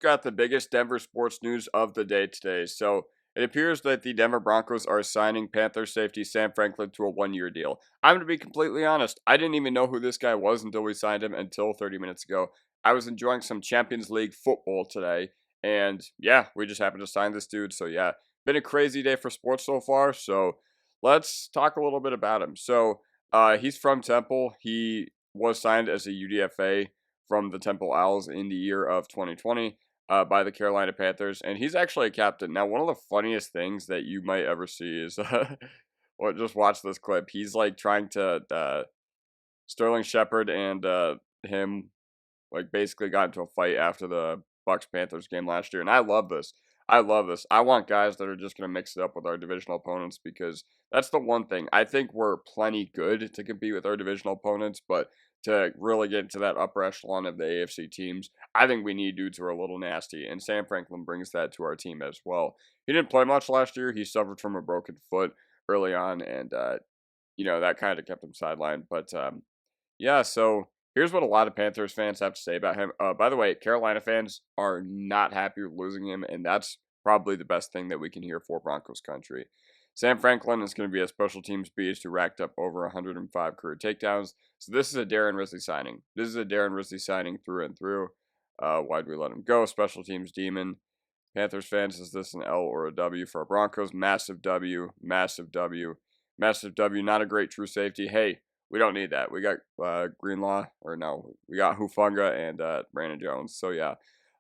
got the biggest Denver sports news of the day today. So it appears that the Denver Broncos are signing Panthers safety Sam Franklin to a 1-year deal. I'm going to be completely honest. I didn't even know who this guy was until we signed him until 30 minutes ago. I was enjoying some Champions League football today. And yeah, we just happened to sign this dude. So yeah, been a crazy day for sports so far. So let's talk a little bit about him. So he's from Temple. He was signed as a UDFA from the Temple Owls in the year of 2020 by the Carolina Panthers, and he's actually a captain. Now, one of the funniest things that you might ever see is, well, just watch this clip. He's like trying to Sterling Shepard and him like basically got into a fight after the Bucks Panthers game last year, and I love this. I love this. I want guys that are just going to mix it up with our divisional opponents because that's the one thing. I think we're plenty good to compete with our divisional opponents, but to really get into that upper echelon of the AFC teams, I think we need dudes who are a little nasty, and Sam Franklin brings that to our team as well. He didn't play much last year. He suffered from a broken foot early on, and, that kind of kept him sidelined. But, yeah, so here's what a lot of Panthers fans have to say about him. By the way, Carolina fans are not happy with losing him, and that's probably the best thing that we can hear for Broncos country. Sam Franklin is going to be a special teams beast who racked up over 105 career takedowns. So this is a Darren Rizzi signing. This is a Darren Rizzi signing through and through. Why'd we let him go? Special teams demon. Panthers fans, is this an L or a W for our Broncos? Massive W, massive W, massive W. Not a great true safety. Hey, we don't need that. We got Greenlaw, or no, we got Hufunga and Brandon Jones. So yeah,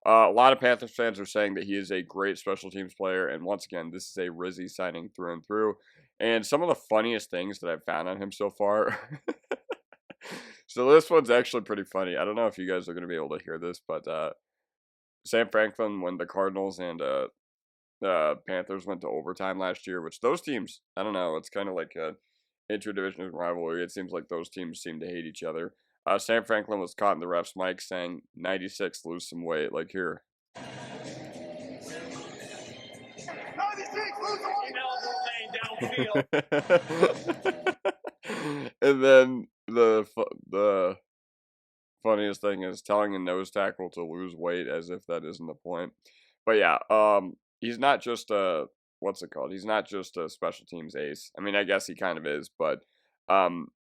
a lot of Panthers fans are saying that he is a great special teams player, and once again, this is a Rizzi signing through and through. And some of the funniest things that I've found on him so far. So this one's actually pretty funny. I don't know if you guys are going to be able to hear this, but Sam Franklin, when the Cardinals and Panthers went to overtime last year, which those teams, I don't know, it's kind of like a interdivision rivalry. It seems like those teams seem to hate each other. Sam Franklin was caught in the ref's mic saying 96, lose some weight. Like here. 96, lose some weight. And then the funniest thing is telling a nose tackle to lose weight as if that isn't the point. But yeah, he's not just a what's it called? He's not just a special teams ace. I mean, I guess he kind of is, but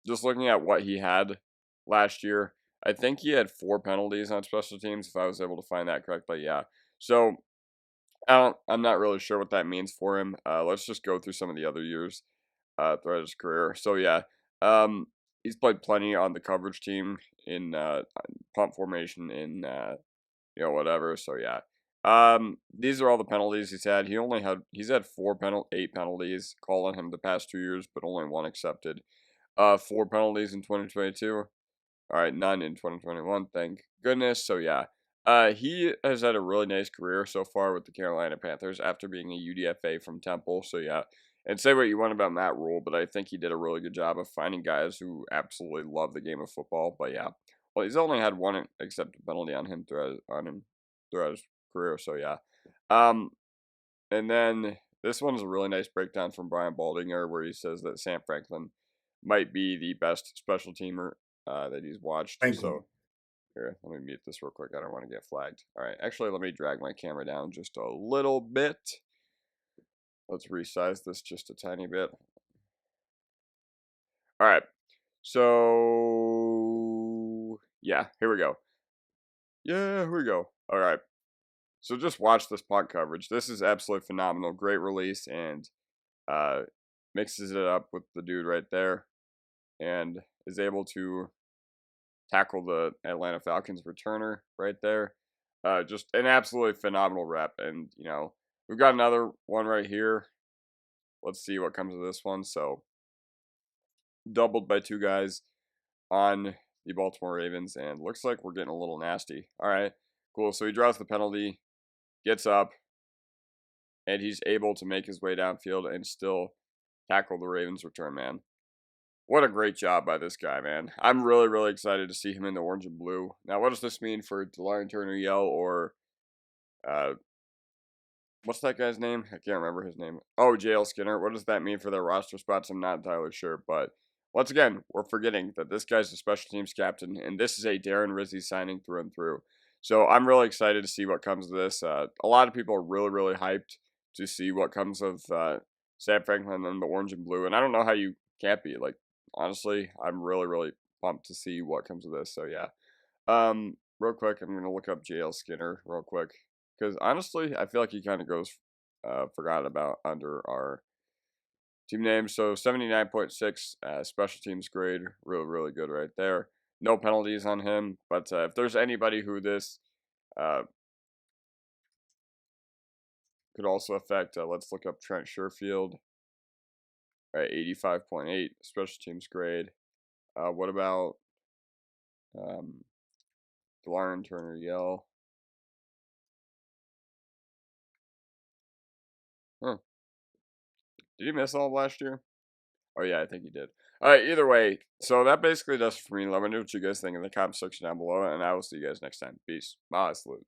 just looking at what he had last year, I think he had 4 penalties on special teams. If I was able to find that correctly, yeah. So I'm not really sure what that means for him. Let's just go through some of the other years throughout his career. So yeah, he's played plenty on the coverage team in punt formation in whatever. So yeah, these are all the penalties he's had. He's had 8 penalties called on him the past 2 years, but only 1 accepted. 4 penalties in 2022. All right, none in 2021. Thank goodness. So yeah. He has had a really nice career so far with the Carolina Panthers after being a UDFA from Temple. So yeah, and say what you want about Matt Rule, but I think he did a really good job of finding guys who absolutely love the game of football. But yeah, well, he's only had 1 accepted penalty on him throughout his career. So yeah, and then this one's a really nice breakdown from Brian Baldinger where he says that Sam Franklin might be the best special teamer that he's watched. Thank so. you. Here, let me mute this real quick. I don't want to get flagged. All right, actually, let me drag my camera down just a little bit. Let's resize this just a tiny bit. All right, so yeah, here we go. All right, so just watch this punt coverage. This is absolutely phenomenal. Great release and mixes it up with the dude right there and is able to tackle the Atlanta Falcons returner right there. Just an absolutely phenomenal rep. And, we've got another one right here. Let's see what comes of this one. So, doubled by 2 guys on the Baltimore Ravens. And looks like we're getting a little nasty. All right, cool. So, he draws the penalty, gets up, and he's able to make his way downfield and still tackle the Ravens return man. What a great job by this guy, man. I'm really, really excited to see him in the orange and blue. Now, what does this mean for DeLarian Turner-Yell or, what's that guy's name? I can't remember his name. Oh, JL Skinner. What does that mean for their roster spots? I'm not entirely sure. But once again, we're forgetting that this guy's a special teams captain, and this is a Darren Rizzi signing through and through. So I'm really excited to see what comes of this. A lot of people are really, really hyped to see what comes of Sam Franklin and the orange and blue. And I don't know how you can't be. Like, honestly, I'm really, really pumped to see what comes of this. So, yeah. Real quick, I'm going to look up JL Skinner real quick. Because, honestly, I feel like he kind of goes forgotten about under our team name. So, 79.6 special teams grade. Really, really good right there. No penalties on him. But if there's anybody who this could also affect, let's look up Trent Sherfield. All right, 85.8 special teams grade. What about Delarian Turner Yell? Huh. Did he miss all of last year? Oh, yeah, I think he did. All right, either way, so that basically does it for me. Let me know what you guys think in the comment section down below, and I will see you guys next time. Peace. Bye. Salute.